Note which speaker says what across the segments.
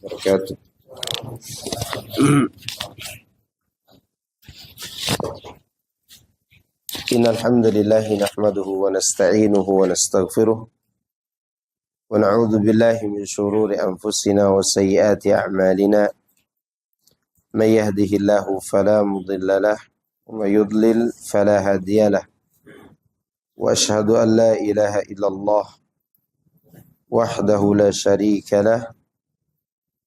Speaker 1: wabarakatuh. Innal hamdalillah nahmaduhu wa nasta'inuhu wa nastaghfiruh wa na'udzu billahi min shururi anfusina wa sayyiati a'malina. May yahdihillahu fala mudilla lahu wa may yudlil fala hadiya lahu. Wa asyhadu an la ilaha illallah wahdahu la syarika lahu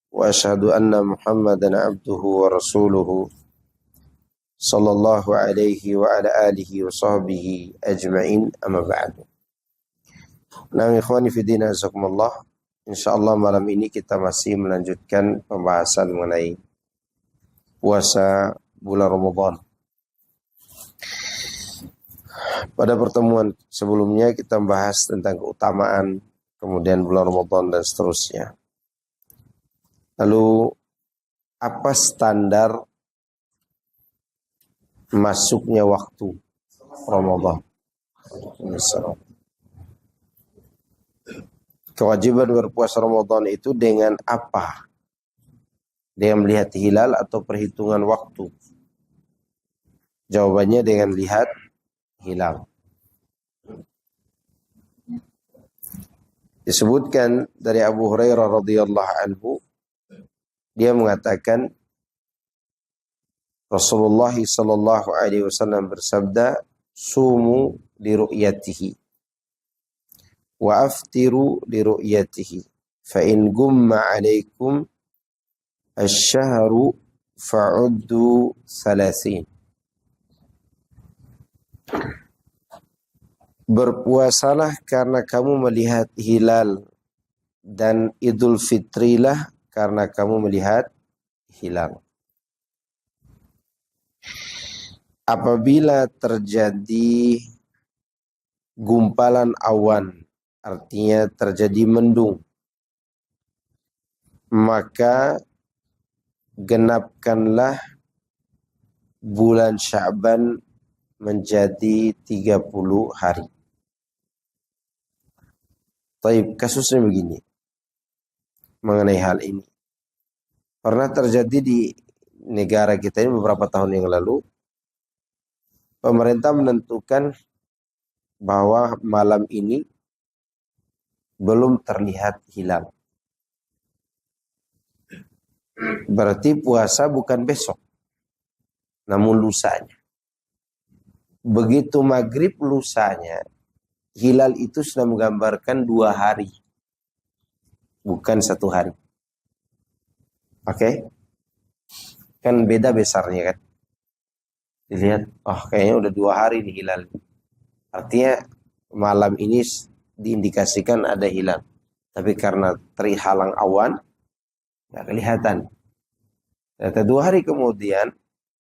Speaker 1: wa asyhadu anna Muhammadan abduhu wa rasuluhu sallallahu alaihi wa ala alihi wa sahbihi ajma'in, amma ba'du. Nah, ikhwani fi din azakumullah, insyaallah malam ini kita masih melanjutkan pembahasan mengenai puasa bulan Ramadan. Pada pertemuan sebelumnya kita membahas tentang keutamaan kemudian bulan Ramadan dan seterusnya. Lalu apa standar masuknya waktu Ramadan? Kewajiban berpuasa Ramadan itu dengan apa? Dengan melihat hilal atau perhitungan waktu? Jawabannya dengan lihat hilal. Disebutkan dari Abu Hurairah radhiyallahu anhu, dia mengatakan Rasulullah sallallahu alaihi wasallam bersabda, "Sumu li ru'yatihi wa aftiru li ru'yatihi, fa in gumma 'alaikum asy-syahru fa'uddu 30." Berpuasalah karena kamu melihat hilal, dan Idul Fitrilah karena kamu melihat hilal. Apabila terjadi gumpalan awan, artinya terjadi mendung, maka genapkanlah bulan Sya'ban menjadi 30 hari. Taib, kasusnya begini. Mengenai hal ini, pernah terjadi di negara kita ini beberapa tahun yang lalu. Pemerintah menentukan bahwa malam ini belum terlihat hilal. Berarti puasa bukan besok, namun lusanya. Begitu maghrib lusanya, hilal itu sudah menggambarkan 2 hari. Bukan 1 hari. Oke? Kan beda besarnya kan. Dilihat, kayaknya udah 2 hari nih hilal. Artinya malam ini diindikasikan ada hilal. Tapi karena terhalang awan, nggak kelihatan. Ternyata 2 hari kemudian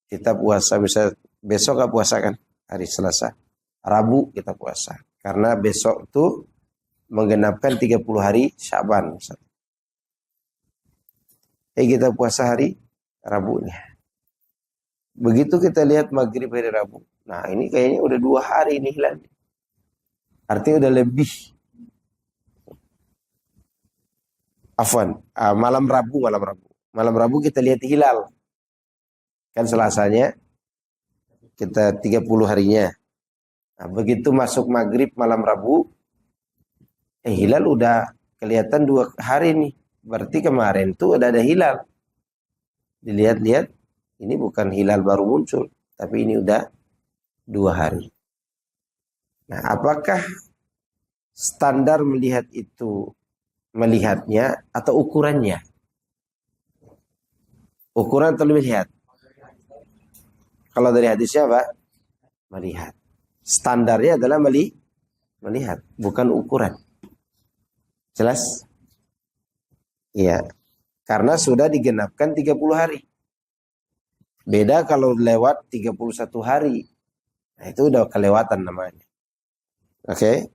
Speaker 1: kita puasa, bisa besok nggak puasa kan? Hari Selasa. Rabu kita puasa. Karena besok tuh menggenapkan 30 hari Sya'ban. Kita puasa hari Rabunya. Begitu kita lihat maghrib hari Rabu. Nah, ini kayaknya udah 2 hari ini hilal. Artinya udah lebih. Afwan, malam Rabu. Malam Rabu kita lihat hilal. Kan Selasanya kita 30 harinya. Nah, begitu masuk maghrib malam Rabu, hilal udah kelihatan 2 hari nih. Berarti kemarin tuh udah ada hilal. Dilihat-lihat, ini bukan hilal baru muncul, tapi ini udah 2 hari. Nah, apakah standar melihat itu melihatnya atau ukurannya? Ukuran atau melihat? Kalau dari hadisnya apa? Melihat. Standarnya adalah melihat, bukan ukuran. Jelas? Iya. Karena sudah digenapkan 30 hari. Beda kalau lewat 31 hari. Nah, itu udah kelewatan namanya. Oke?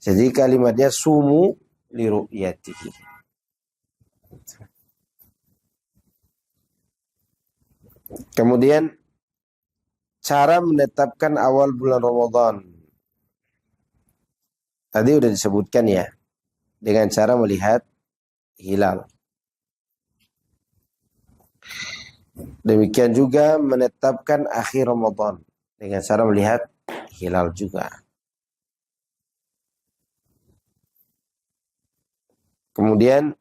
Speaker 1: Jadi kalimatnya sumu li ru'yatihi. Kemudian cara menetapkan awal bulan Ramadan. Tadi udah disebutkan ya. Dengan cara melihat hilal. Demikian juga menetapkan akhir Ramadan dengan cara melihat hilal juga. Kemudian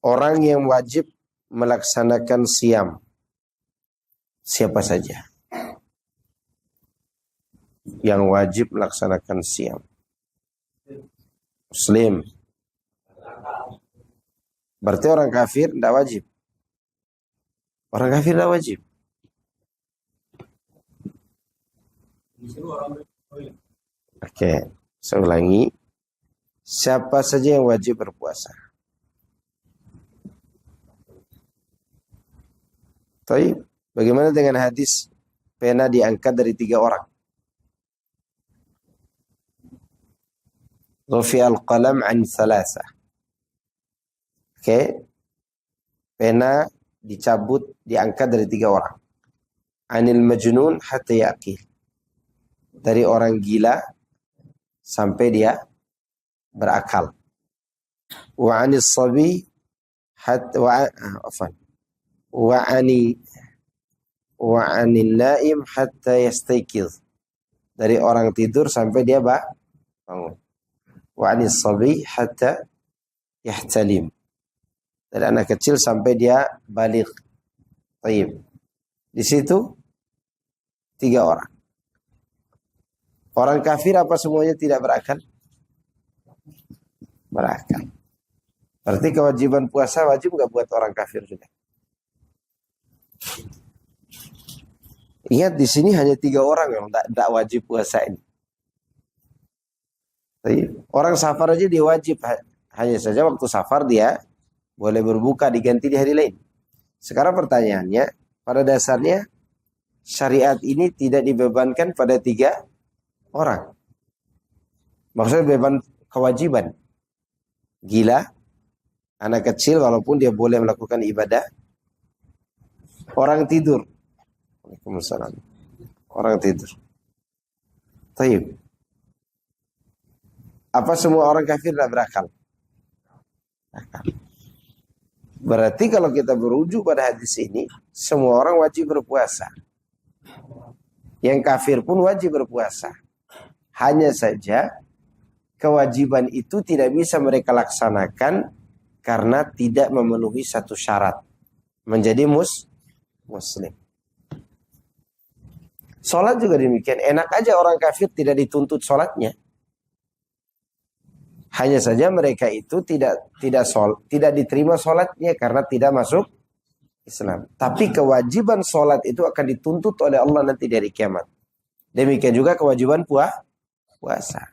Speaker 1: orang yang wajib melaksanakan siam, siapa saja yang wajib melaksanakan siam? Muslim. Berarti orang kafir tidak wajib. Orang kafir tidak wajib. Oke, saya ulangi. Siapa saja yang wajib berpuasa? Baik, bagaimana dengan hadis pena diangkat dari 3 orang? Rufi'al qalam an thalatha. Oke. Pena dicabut, diangkat dari 3 orang. Anil majnun hatta yaqil. Dari orang gila sampai dia berakal. Wa anis sabi hatta wa anil naim hatta yastayqiz. Dari orang tidur sampai dia bangun. Wa anis sabi hatta yahtalim. Dari anak kecil sampai dia balik. Baik. Di situ 3 orang. Orang kafir apa semuanya tidak berakal? Berakal. Berarti kewajiban puasa wajib nggak buat orang kafir juga? Ingat di sini hanya 3 orang yang tidak wajib puasa ini. Orang safar aja dia wajib. Hanya saja waktu safar dia boleh berbuka diganti di hari lain. Sekarang pertanyaannya, pada dasarnya syariat ini tidak dibebankan pada 3 orang. Maksudnya beban kewajiban. Gila, anak kecil walaupun dia boleh melakukan ibadah. Orang tidur. Waalaikumsalam. Orang tidur. Taib. Apa semua orang kafir tidak berakal? Akal. Berarti kalau kita berujuk pada hadis ini, semua orang wajib berpuasa. Yang kafir pun wajib berpuasa. Hanya saja kewajiban itu tidak bisa mereka laksanakan karena tidak memenuhi satu syarat. Menjadi muslim. Sholat juga demikian. Enak aja orang kafir tidak dituntut sholatnya. Hanya saja mereka itu tidak diterima sholatnya karena tidak masuk Islam. Tapi kewajiban sholat itu akan dituntut oleh Allah nanti dari kiamat. Demikian juga kewajiban puasa.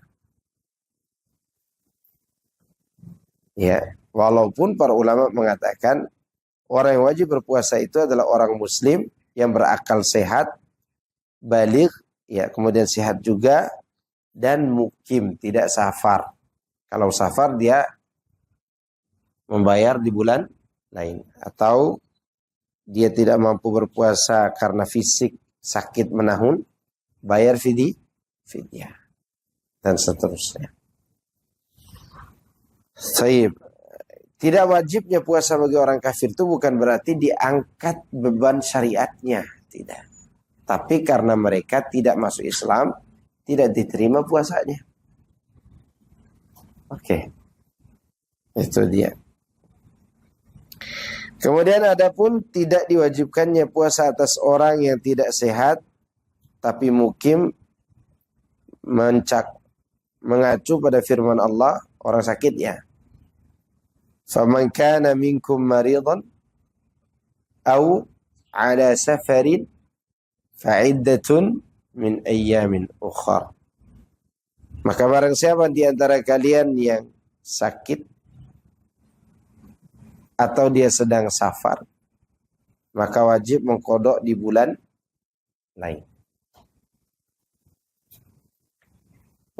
Speaker 1: Ya, walaupun para ulama mengatakan orang yang wajib berpuasa itu adalah orang muslim yang berakal sehat, baligh, ya, kemudian sehat juga, dan mukim, tidak safar. Kalau safar dia membayar di bulan lain. Atau dia tidak mampu berpuasa karena fisik sakit menahun, bayar fidyah. Dan seterusnya. Saib. Tidak wajibnya puasa bagi orang kafir itu bukan berarti diangkat beban syariatnya. Tidak. Tapi karena mereka tidak masuk Islam, tidak diterima puasanya. Oke. Itu dia. Kemudian adapun tidak diwajibkannya puasa atas orang yang tidak sehat tapi mukim, mengacu pada firman Allah, orang sakit ya. Faman kana minkum maridan aw ala safarin fa'iddatun min ayyamin ukhra. Maka barang siapa di antara kalian yang sakit atau dia sedang safar, maka wajib mengqadha di bulan lain.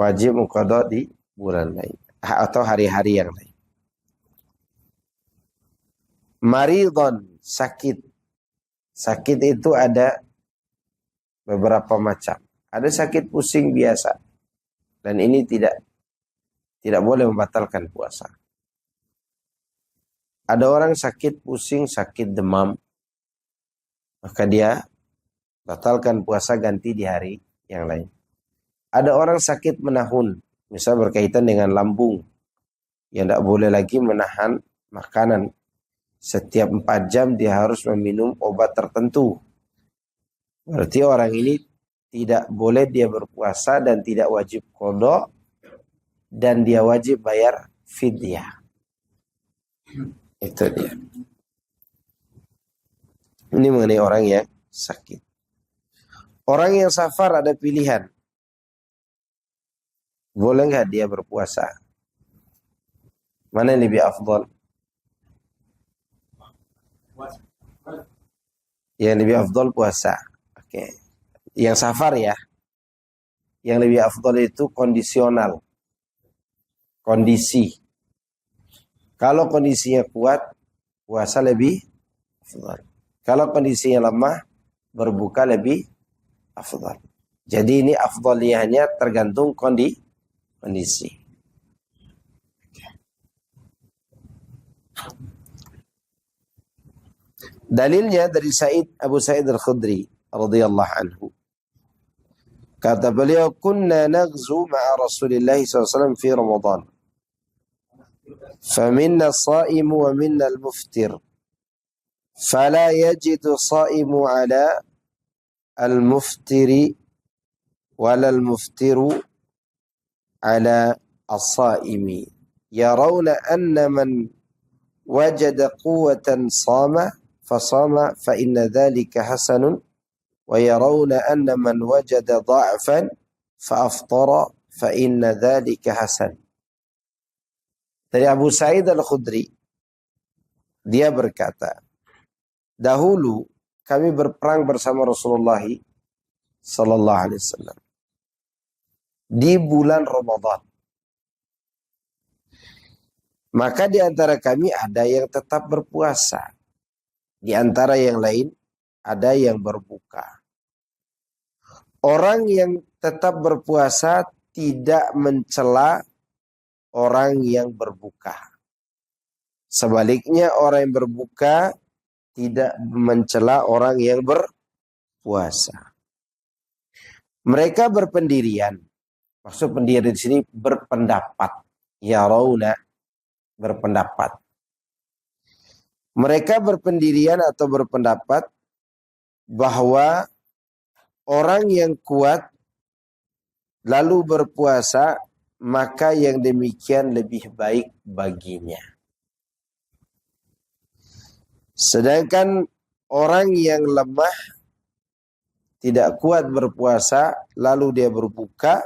Speaker 1: Wajib mengqadha di bulan lain atau hari-hari yang lain. Maridon, sakit. Sakit itu ada beberapa macam. Ada sakit pusing biasa. Dan ini tidak boleh membatalkan puasa. Ada orang sakit pusing, sakit demam, maka dia batalkan puasa ganti di hari yang lain. Ada orang sakit menahun, misal berkaitan dengan lambung, yang tidak boleh lagi menahan makanan. Setiap 4 jam dia harus meminum obat tertentu. Berarti orang ini tidak boleh dia berpuasa dan tidak wajib qada dan dia wajib bayar fidyah. Itu dia. Ini mengenai orang yang sakit. Orang yang safar ada pilihan. Boleh nggak dia berpuasa? Mana yang lebih afdal? Yang lebih afdal puasa. Oke. Yang safar ya. Yang lebih afdal itu kondisional. Kondisi. Kalau kondisinya kuat, puasa lebih afdal. Kalau kondisinya lemah, berbuka lebih afdal. Jadi ini afdaliyahnya tergantung kondisi. Dalilnya dari Abu Sa'id Al-Khudri radhiyallahu anhu. Kata beliau, "Kunna naghzu ma'a Rasulillah SAW fi Ramadan. فمنا الصائم ومنا المفطر فلا يجد الصائم على المفطر ولا المفطر على الصائم يرون أن من وجد قوة صام فصام فإن ذلك حسن ويرون أن من وجد ضعفا فأفطر فإن ذلك حسن." Dari Abu Sa'id Al-Khudri, dia berkata, dahulu kami berperang bersama Rasulullah sallallahu alaihi wasallam di bulan Ramadan. Maka di antara kami ada yang tetap berpuasa. Di antara yang lain ada yang berbuka. Orang yang tetap berpuasa tidak mencela orang yang berbuka. Sebaliknya orang yang berbuka tidak mencela orang yang berpuasa. Mereka berpendirian. Maksud pendirian di sini berpendapat. Ya rauna, berpendapat. Mereka berpendirian atau berpendapat bahwa orang yang kuat lalu berpuasa, maka yang demikian lebih baik baginya. Sedangkan orang yang lemah, tidak kuat berpuasa, lalu dia berbuka,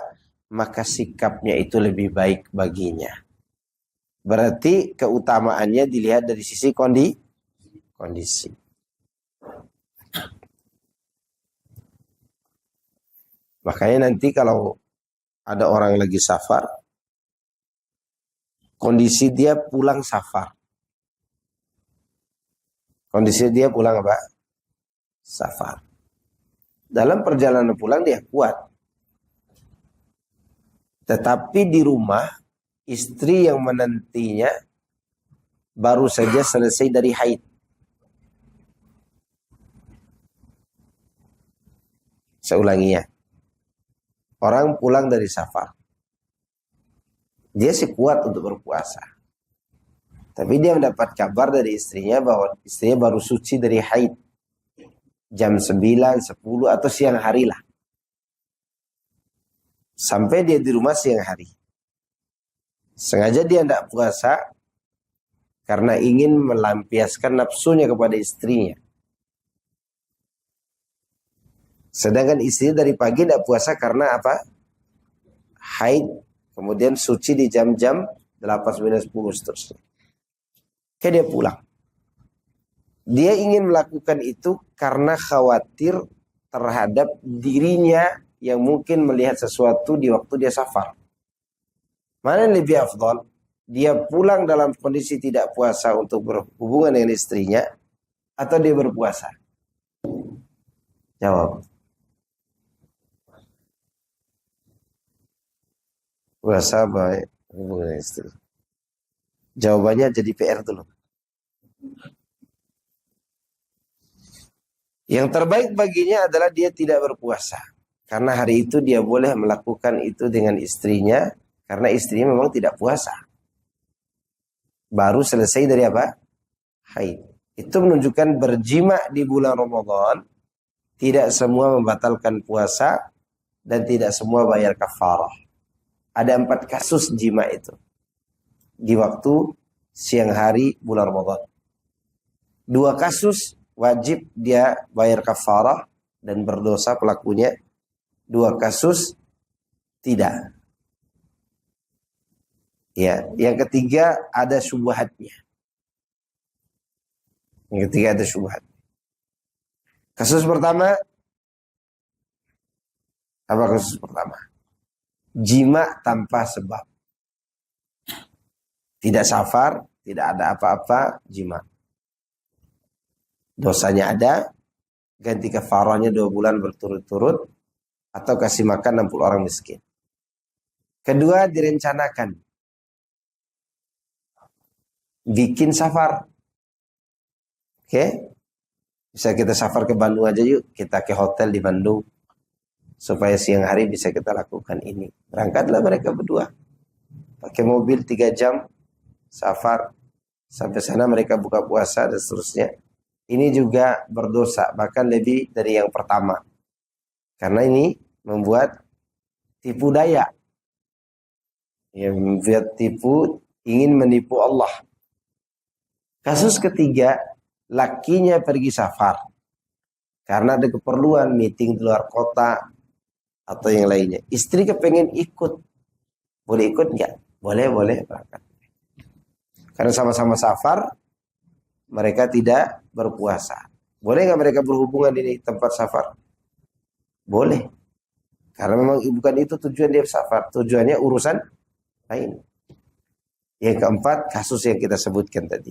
Speaker 1: maka sikapnya itu lebih baik baginya. Berarti keutamaannya dilihat dari sisi kondisi. Makanya nanti kalau ada orang lagi safar, kondisi dia pulang safar. Kondisi dia pulang apa? Safar. Dalam perjalanan pulang dia kuat. Tetapi di rumah, istri yang menantinya baru saja selesai dari haid. Saya ulangi ya. Orang pulang dari safar. Dia sih kuat untuk berpuasa. Tapi dia mendapat kabar dari istrinya bahwa istrinya baru suci dari haid. Jam 9, 10 atau siang hari lah. Sampai dia di rumah siang hari. Sengaja dia tidak puasa karena ingin melampiaskan nafsunya kepada istrinya. Sedangkan istrinya dari pagi tidak puasa karena apa? Haid, kemudian suci di jam-jam 8, 9, 10 seterusnya. Kayak dia pulang. Dia ingin melakukan itu karena khawatir terhadap dirinya yang mungkin melihat sesuatu di waktu dia safar. Mana yang lebih afdal? Dia pulang dalam kondisi tidak puasa untuk berhubungan dengan istrinya atau dia berpuasa? Jawab. Puasa baik hubungan istri. Jawabannya jadi PR dulu. Yang terbaik baginya adalah dia tidak berpuasa. Karena hari itu dia boleh melakukan itu dengan istrinya. Karena istrinya memang tidak puasa. Baru selesai dari apa? Haid. Itu menunjukkan berjima di bulan Ramadan. Tidak semua membatalkan puasa. Dan tidak semua bayar kafarah. Ada 4 kasus jima itu. Di waktu siang hari bulan Ramadan. 2 kasus wajib dia bayar kafarah dan berdosa pelakunya. 2 kasus tidak. Ya, yang ketiga ada syubhatnya. Yang ketiga ada syubhat. Kasus pertama, apa kasus pertama? Jima tanpa sebab. Tidak safar, tidak ada apa-apa, jima. Dosanya ada, ganti kafarahnya 2 bulan berturut-turut, atau kasih makan 60 orang miskin. Kedua, direncanakan. Bikin safar. Oke? Bisa kita safar ke Bandung aja yuk, kita ke hotel di Bandung. Supaya siang hari bisa kita lakukan ini. Berangkatlah mereka berdua. Pakai mobil 3 jam, safar. Sampai sana mereka buka puasa dan seterusnya. Ini juga berdosa, bahkan lebih dari yang pertama. Karena ini membuat tipu daya. Yang membuat tipu, ingin menipu Allah. Kasus ketiga, lakinya pergi safar. Karena ada keperluan, meeting di luar kota, atau yang lainnya. Istri kepengen ikut. Boleh ikut nggak? Boleh berangkat. Karena sama-sama safar, mereka tidak berpuasa. Boleh nggak mereka berhubungan di tempat safar? Boleh. Karena memang bukan itu tujuan dia safar. Tujuannya urusan lain. Yang keempat, kasus yang kita sebutkan tadi.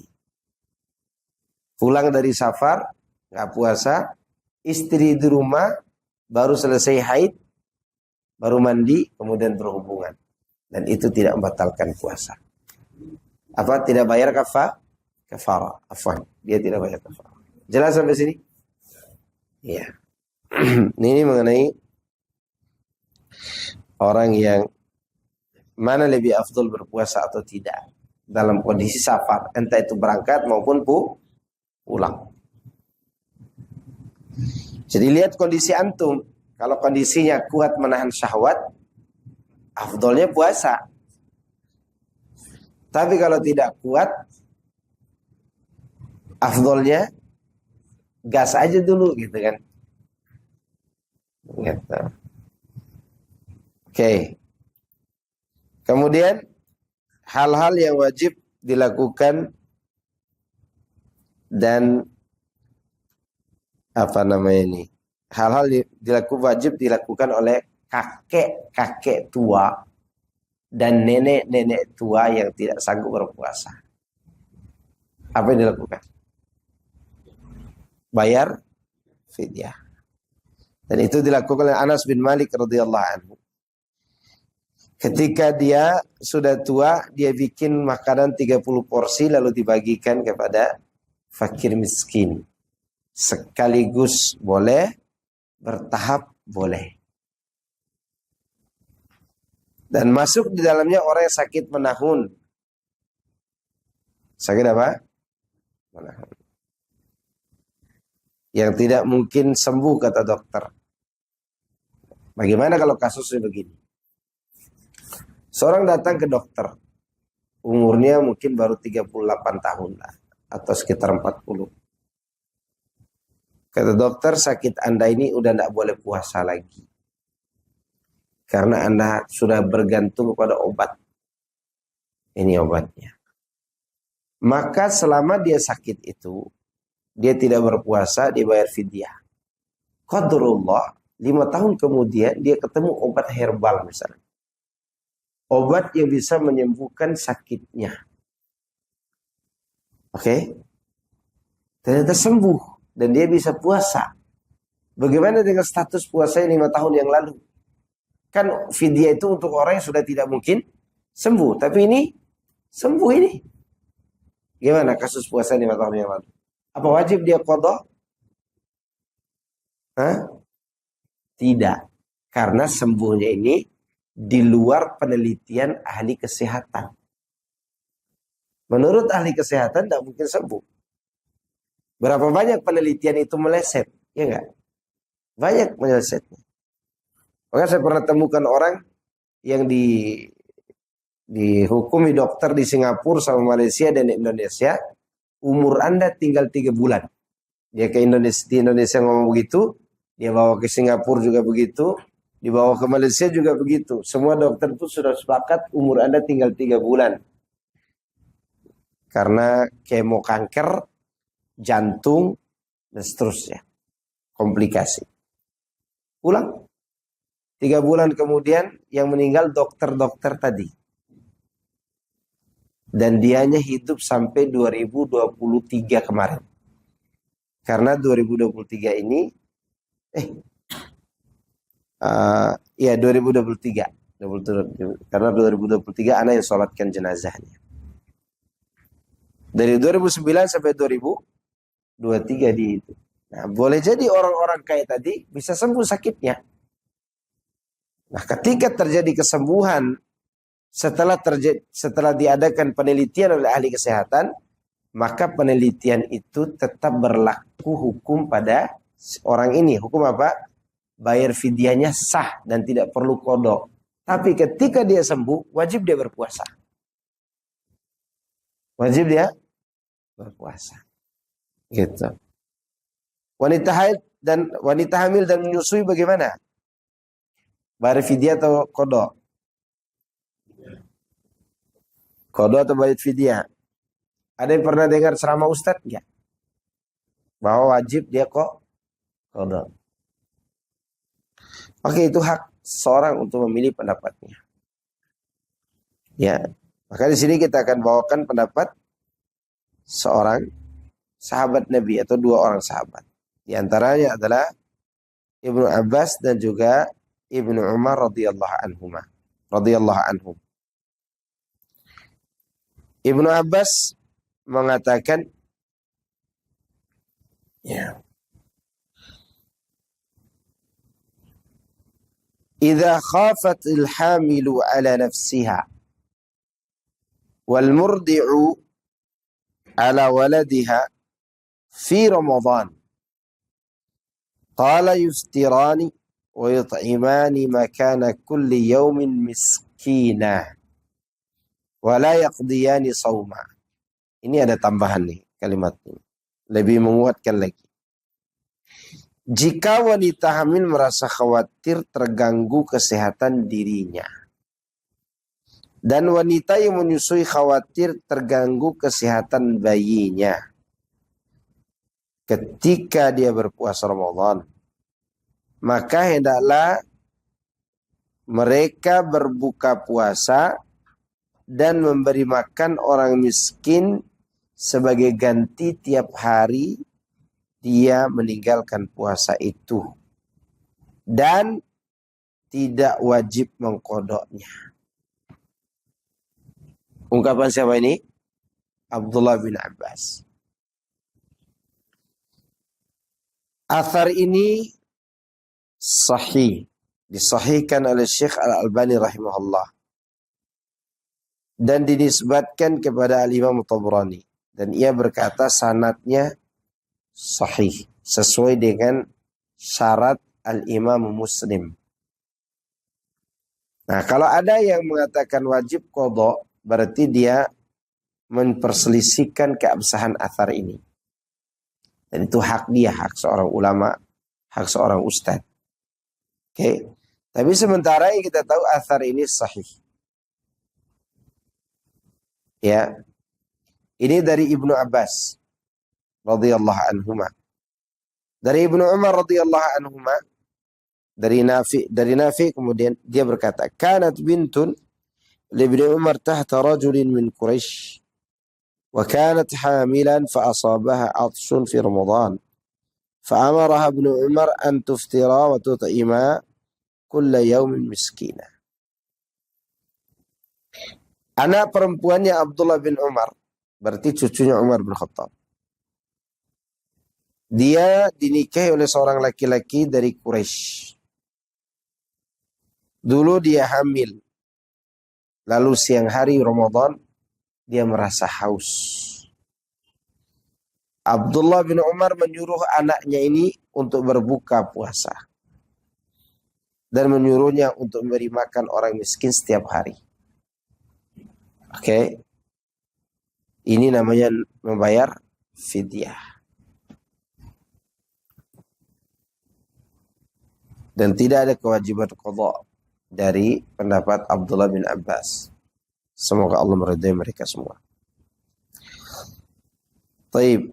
Speaker 1: Pulang dari safar, nggak puasa, istri di rumah, baru selesai haid, baru mandi, kemudian berhubungan. Dan itu tidak membatalkan puasa. Apa? Tidak bayar kafarah. Afwan. Dia tidak bayar kafarah. Jelas sampai sini? Iya. Ini mengenai orang yang mana lebih afdol berpuasa atau tidak dalam kondisi safar, entah itu berangkat maupun pulang. Jadi lihat kondisi antum. Kalau kondisinya kuat menahan syahwat, afdolnya puasa. Tapi kalau tidak kuat, afdolnya gas aja dulu gitu kan. Gitu. Oke. Kemudian hal-hal yang wajib dilakukan dan apa namanya ini? Hal-hal wajib dilakukan oleh kakek-kakek tua dan nenek-nenek tua yang tidak sanggup berpuasa. Apa yang dilakukan? Bayar fidyah. Dan itu dilakukan oleh Anas bin Malik radhiyallahu anhu. Ketika dia sudah tua, dia bikin makanan 30 porsi lalu dibagikan kepada fakir miskin. Sekaligus boleh, bertahap boleh. Dan masuk di dalamnya orang yang sakit menahun. Sakit apa? Menahun. Yang tidak mungkin sembuh kata dokter. Bagaimana kalau kasusnya begini? Seorang datang ke dokter. Umurnya mungkin baru 38 tahun lah. Atau sekitar 40. Kata dokter, sakit Anda ini udah tidak boleh puasa lagi. Karena Anda sudah bergantung pada obat. Ini obatnya. Maka selama dia sakit itu, dia tidak berpuasa, dia bayar fidyah. Qadarullah, 5 tahun kemudian dia ketemu obat herbal misalnya. Obat yang bisa menyembuhkan sakitnya. Oke? Ternyata sembuh. Dan dia bisa puasa. Bagaimana dengan status puasanya 5 tahun yang lalu? Kan fidyah itu untuk orang yang sudah tidak mungkin sembuh. Tapi ini sembuh ini. Gimana kasus puasa 5 tahun yang lalu? Apa wajib dia qadha? Hah? Tidak. Karena sembuhnya ini di luar penelitian ahli kesehatan. Menurut ahli kesehatan tidak mungkin sembuh. Berapa banyak penelitian itu meleset? Ya enggak? Banyak melesetnya. Maka saya pernah temukan orang yang dihukumi dokter di Singapura sama Malaysia dan Indonesia, umur Anda tinggal 3 bulan. Dia ke Indonesia, di Indonesia ngomong begitu, dia bawa ke Singapura juga begitu, dibawa ke Malaysia juga begitu. Semua dokter itu sudah sepakat umur Anda tinggal 3 bulan. Karena kemo kanker, jantung, dan seterusnya. Komplikasi. Pulang. 3 bulan kemudian yang meninggal dokter-dokter tadi. Dan dianya hidup sampai 2023 kemarin. Karena 2023 ini, ya 2023. Karena 2023 anak yang sholatkan jenazahnya. Dari 2009 sampai 2023 di itu. Nah, boleh jadi orang-orang kayak tadi bisa sembuh sakitnya. Nah, ketika terjadi kesembuhan setelah diadakan penelitian oleh ahli kesehatan, maka penelitian itu tetap berlaku hukum pada orang ini. Hukum apa? Bayar fidyahnya sah dan tidak perlu qadha. Tapi ketika dia sembuh, wajib dia berpuasa. Wajib dia berpuasa. Gitu. Wanita haid dan wanita hamil dan menyusui bagaimana? Bayar fidyah atau qadha? Qadha atau bayar fidyah? Ada yang pernah dengar ceramah Ustadz enggak? Bahwa wajib dia kok qadha. Oke, itu hak seorang untuk memilih pendapatnya. Ya, maka di sini kita akan bawakan pendapat seorang sahabat Nabi atau 2 orang sahabat. Di antaranya adalah Ibnu Abbas dan juga Ibnu Umar radhiyallahu anhum. Ibnu Abbas mengatakan, ya, "Idza khafatil hamilu ala nafsiha wal murdi'u ala waladiha fi Ramadan, qala yuftirani wa yut'imani makana kulli yawmin miskina wa la yaqdiyani sawma." Ini ada tambahan nih kalimat ini. Lebih menguatkan lagi. Jika wanita hamil merasa khawatir terganggu kesehatan dirinya, dan wanita yang menyusui khawatir terganggu kesehatan bayinya ketika dia berpuasa Ramadan, maka hendaklah mereka berbuka puasa dan memberi makan orang miskin sebagai ganti tiap hari dia meninggalkan puasa itu, dan tidak wajib mengqadhanya. Ungkapan siapa ini? Abdullah bin Abbas. Athar ini sahih, disahihkan oleh Syekh Al-Albani rahimahullah, dan dinisbatkan kepada Al-Imam Tabrani, dan ia berkata sanadnya sahih sesuai dengan syarat Al-Imam Muslim. Nah, kalau ada yang mengatakan wajib qadha, berarti dia memperselisihkan keabsahan athar ini. Dan itu hak dia, hak seorang ulama, hak seorang ustadz. Oke. Tapi sementara yang kita tahu athar ini sahih. Ya. Ini dari Ibnu Abbas radhiyallahu anhuma. Dari Ibnu Umar radhiyallahu anhuma, dari Nafi kemudian dia berkata, "Kanat bintun لابن عمر تحت رجل من قريش وكانت حاملا فأصابها عطش في رمضان فأمرها ابن عمر أن تفطر وتطعم كل يوم مسكينا." Anak perempuannya Abdullah bin Umar berarti cucunya Umar bin Khattab. Dia dinikahi oleh seorang laki-laki dari Quraisy. Dulu dia hamil. Lalu siang hari Ramadan dia merasa haus. Abdullah bin Umar menyuruh anaknya ini untuk berbuka puasa. Dan menyuruhnya untuk memberi makan orang miskin setiap hari. Oke. Ini namanya membayar fidyah. Dan tidak ada kewajiban qadha dari pendapat Abdullah bin Abbas. Semoga Allah meridai mereka semua. Taib.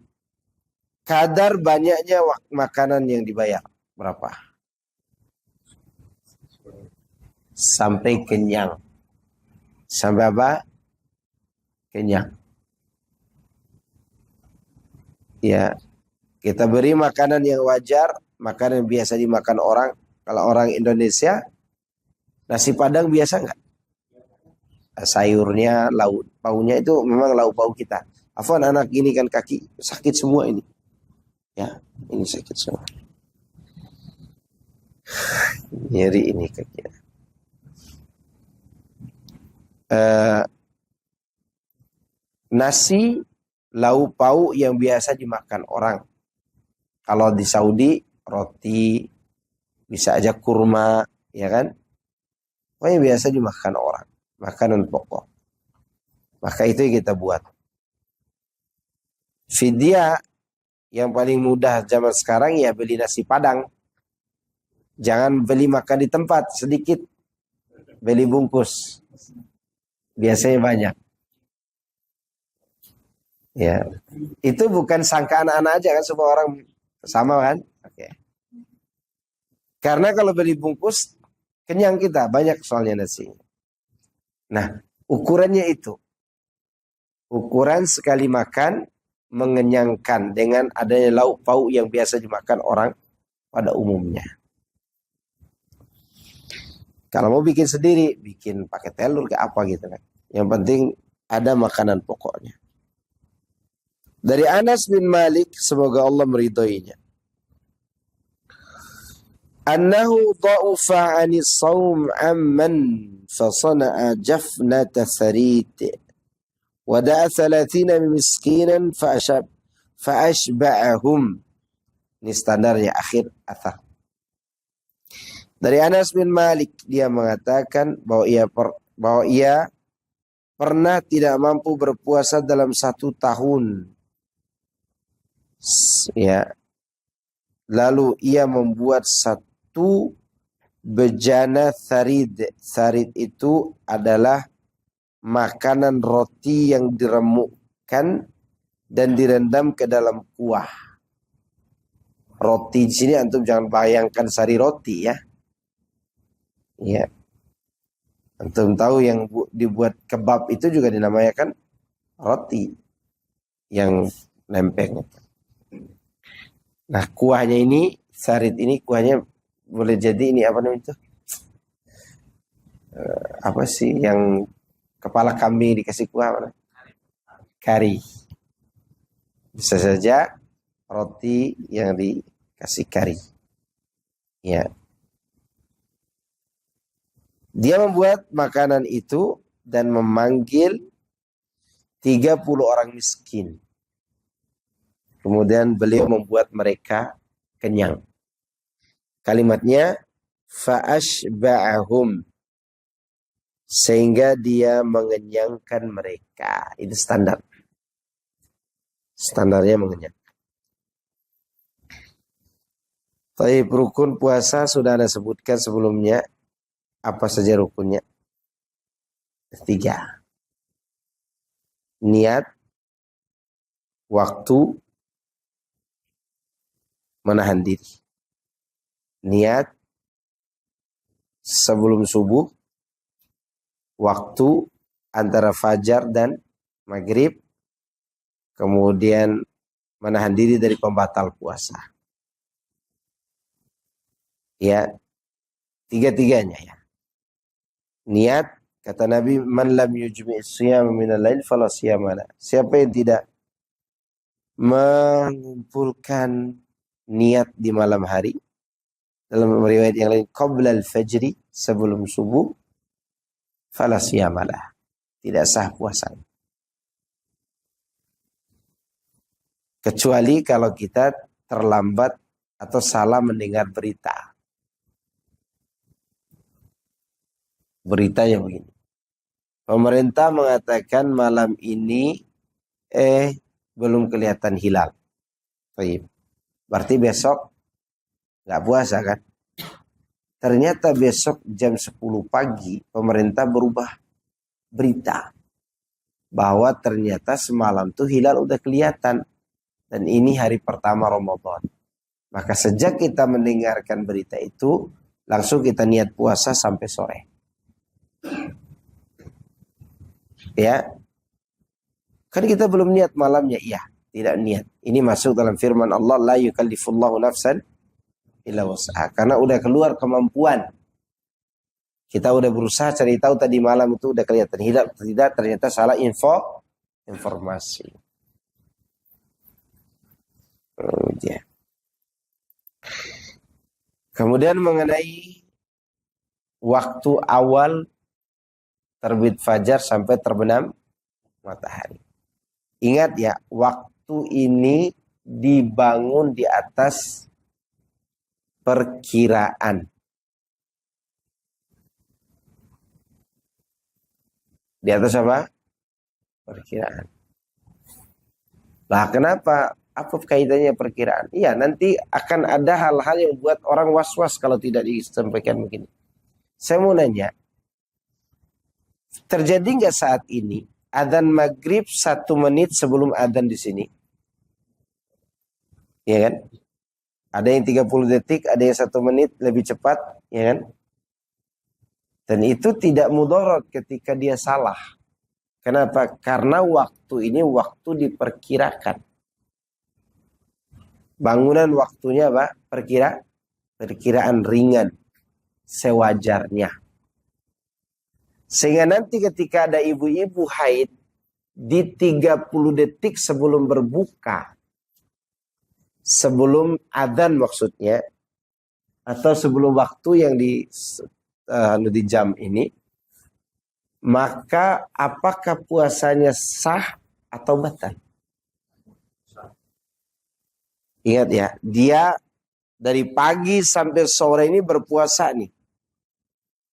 Speaker 1: Kadar banyaknya makanan yang dibayar berapa? Sampai kenyang. Sampai apa? Kenyang. Ya, kita beri makanan yang wajar, makanan yang biasa dimakan orang. Kalau orang Indonesia, nasi Padang biasa nggak? Sayurnya, lauk paunya itu memang lauk pauk kita. Afwan, anak ini kan kaki sakit semua ini. Ya, ini sakit semua. Nyeri ini kakinya. Nasi, lauk pauk yang biasa dimakan orang. Kalau di Saudi, roti, bisa aja kurma, ya kan? Pokoknya biasa dimakan orang. Makanan pokok. Maka itu yang kita buat. Fidyah yang paling mudah zaman sekarang ya beli nasi Padang. Jangan beli makan di tempat, sedikit. Beli bungkus. Biasanya banyak. Ya. Itu bukan sangka anak-anak aja kan, semua orang sama kan? Oke. Karena kalau beli bungkus, kenyang kita, banyak soalnya nasi. Nah, ukurannya itu. Ukuran sekali makan mengenyangkan dengan adanya lauk pauk yang biasa dimakan orang pada umumnya. Kalau mau bikin sendiri, bikin pakai telur ke apa gitu kan. Yang penting ada makanan pokoknya. Dari Anas bin Malik, semoga Allah meridhoinya. Annahu dha'ufa 'ani shaum 'amman fa sana'a jafnata tharit wa da'a 30 miskinan fa ashba'ahum. Ini standarnya akhir athar. Dari Anas bin Malik, dia mengatakan bahwa ia pernah tidak mampu berpuasa dalam 1 tahun. Ya. Lalu ia membuat 1 bejana tharid. Tharid itu adalah makanan roti yang diremukkan dan direndam ke dalam kuah. Roti di sini antum jangan bayangkan sari roti ya. Ya. Antum tahu yang dibuat kebab itu juga dinamakan roti yang lempeng. Nah, kuahnya ini, sarit ini kuahnya boleh jadi ini apa namanya itu? Apa sih yang kepala kambing dikasih kuah apa? Kari. Bisa saja roti yang dikasih kari. Ya. Dia membuat makanan itu dan memanggil 30 orang miskin. Kemudian beliau membuat mereka kenyang. Kalimatnya fa'ashba'ahum, sehingga dia mengenyangkan mereka. Itu standar. Standarnya mengenyangkan. Tapi rukun puasa sudah Anda sebutkan sebelumnya. Apa saja rukunnya? 3. Niat, waktu, menahan diri. Niat sebelum subuh, waktu antara fajar dan maghrib, kemudian menahan diri dari pembatal puasa. Ya, 3-tiganya ya. Niat, Kata Nabi, man lam yujmi' siyam minal lail fala siyamala. Siapa yang tidak mengumpulkan niat di malam hari, dalam riwayat yang lain qabla al-fajri, sebelum subuh, fala siyamala. Tidak sah puasa. Kecuali kalau kita terlambat atau salah mendengar berita. Beritanya begini. Pemerintah mengatakan malam ini belum kelihatan hilal. Baik. Berarti besok nggak puasa kan? Ternyata besok jam 10 pagi pemerintah berubah berita bahwa ternyata semalam tuh hilal udah kelihatan dan ini hari pertama Ramadan. Maka sejak kita mendengarkan berita itu langsung kita niat puasa sampai sore. Ya, kan kita belum niat malamnya, iya, tidak niat. Ini masuk dalam firman Allah, la yukallifullahu nafsan illa wus'aha. Karena udah keluar kemampuan. Kita udah berusaha cari tahu tadi malam itu udah kelihatan hilal, tidak, ternyata salah informasi. Ya. Kemudian mengenai waktu awal terbit fajar sampai terbenam matahari. Ingat ya, waktu ini dibangun di atas perkiraan. Di atas apa? Perkiraan. Lah kenapa? Apa kaitannya perkiraan? Iya, nanti akan ada hal-hal yang buat orang was-was kalau tidak disampaikan begini. Saya mau nanya, terjadi nggak saat ini adzan maghrib 1 menit sebelum adzan di sini? Ya kan? Ada yang 30 detik, ada yang 1 menit lebih cepat, ya kan? Dan itu tidak mudarat ketika dia salah. Kenapa? Karena waktu ini waktu diperkirakan. Bangunan waktunya apa? Perkiraan ringan. Sewajarnya. Sehingga nanti ketika ada ibu-ibu haid di 30 detik sebelum berbuka, sebelum adzan maksudnya, atau sebelum waktu yang di jam ini, maka apakah puasanya sah atau batal? Ingat ya, dia dari pagi sampai sore ini berpuasa nih.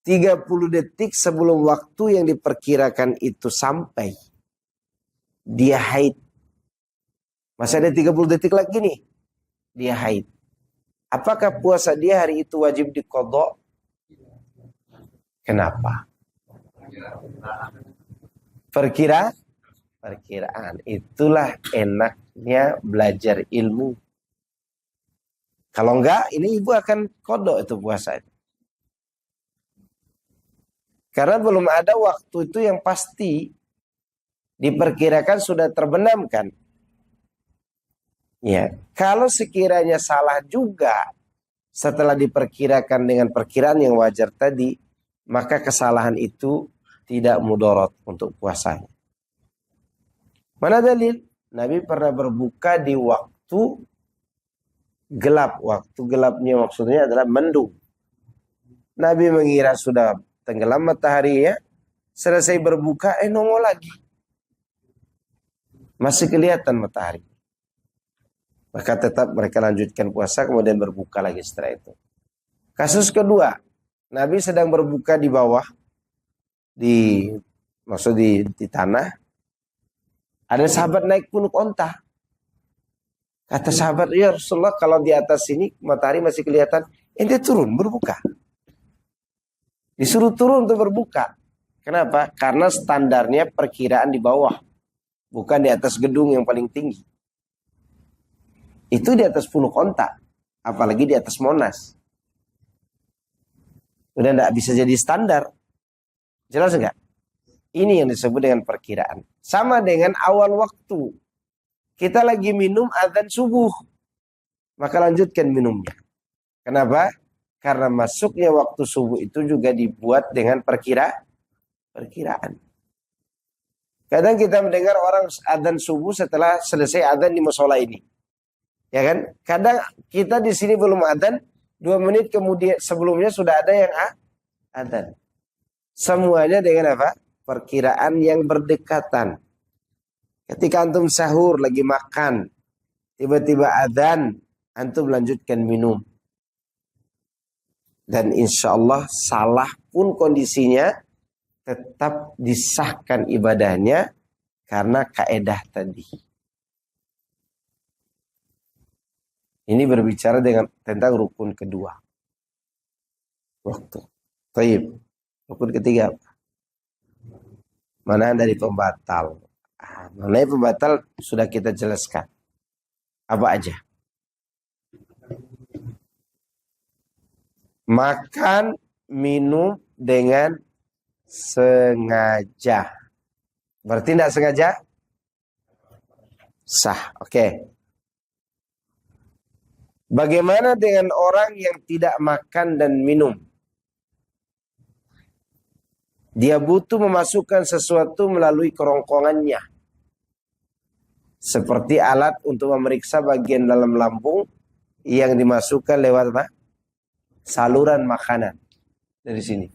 Speaker 1: 30 detik sebelum waktu yang diperkirakan itu sampai, dia haid. Masih ada 30 detik lagi nih, dia haid. Apakah puasa dia hari itu wajib diqadha? Kenapa? Perkiraan. Itulah enaknya belajar ilmu. Kalau enggak, ini ibu akan qadha itu puasa. Karena belum ada waktu itu yang pasti. Diperkirakan sudah terbenam kan. Ya, kalau sekiranya salah juga setelah diperkirakan dengan perkiraan yang wajar tadi, maka kesalahan itu tidak mudarat untuk puasanya. Mana dalil? Nabi pernah berbuka di waktu gelap. Waktu gelapnya maksudnya adalah mendung. Nabi mengira sudah tenggelam matahari ya. Selesai berbuka, nongol lagi. Masih kelihatan matahari. Maka tetap mereka lanjutkan puasa, kemudian berbuka lagi setelah itu. Kasus kedua, Nabi sedang berbuka di bawah, di tanah. Ada sahabat naik punuk onta. Kata sahabat, ya Rasulullah, kalau di atas sini matahari masih kelihatan, ente turun berbuka. Disuruh turun untuk berbuka. Kenapa? Karena standarnya perkiraan di bawah, bukan di atas gedung yang paling tinggi. Itu di atas punuk onta, apalagi di atas Monas. Udah tidak bisa jadi standar. Jelas enggak? Ini yang disebut dengan perkiraan. Sama dengan awal waktu. Kita lagi minum adzan subuh. Maka lanjutkan minumnya. Kenapa? Karena masuknya waktu subuh itu juga dibuat dengan perkiraan. perkiraan. Kadang kita mendengar orang adzan subuh setelah selesai adzan di musola ini. Ya kan? Kadang kita di sini belum adzan, 2 menit kemudian sebelumnya sudah ada yang adzan. Semuanya dengan apa? Perkiraan yang berdekatan. Ketika antum sahur lagi makan, tiba-tiba adzan, antum lanjutkan minum. Dan insya Allah salah pun kondisinya, tetap disahkan ibadahnya karena kaedah tadi. Ini berbicara tentang rukun kedua. Waktu. Taib. Rukun ketiga apa? Mana dari pembatal? Mana pembatal sudah kita jelaskan. Apa aja? Makan, minum dengan sengaja. Berarti tidak sengaja? Sah. Oke. Bagaimana dengan orang yang tidak makan dan minum? Dia butuh memasukkan sesuatu melalui kerongkongannya. Seperti alat untuk memeriksa bagian dalam lambung yang dimasukkan lewat apa? Saluran makanan. Dari sini.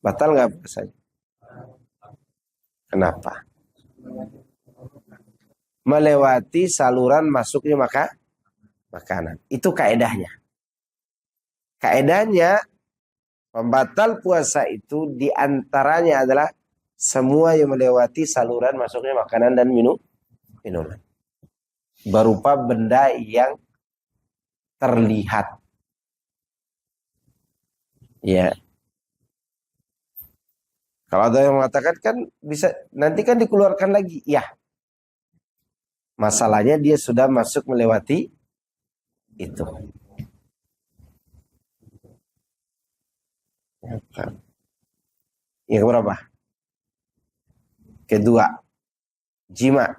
Speaker 1: Batal nggak puasanya? Kenapa? Melewati saluran masuknya makanan. Itu kaedahnya. Kaedahnya pembatal puasa itu diantaranya adalah semua yang melewati saluran masuknya makanan dan minuman. Berupa benda yang terlihat. Ya. Kalau ada yang mengatakan kan bisa nanti kan dikeluarkan lagi. Ya. Masalahnya dia sudah masuk melewati itu. Yang berapa? Kedua, jima.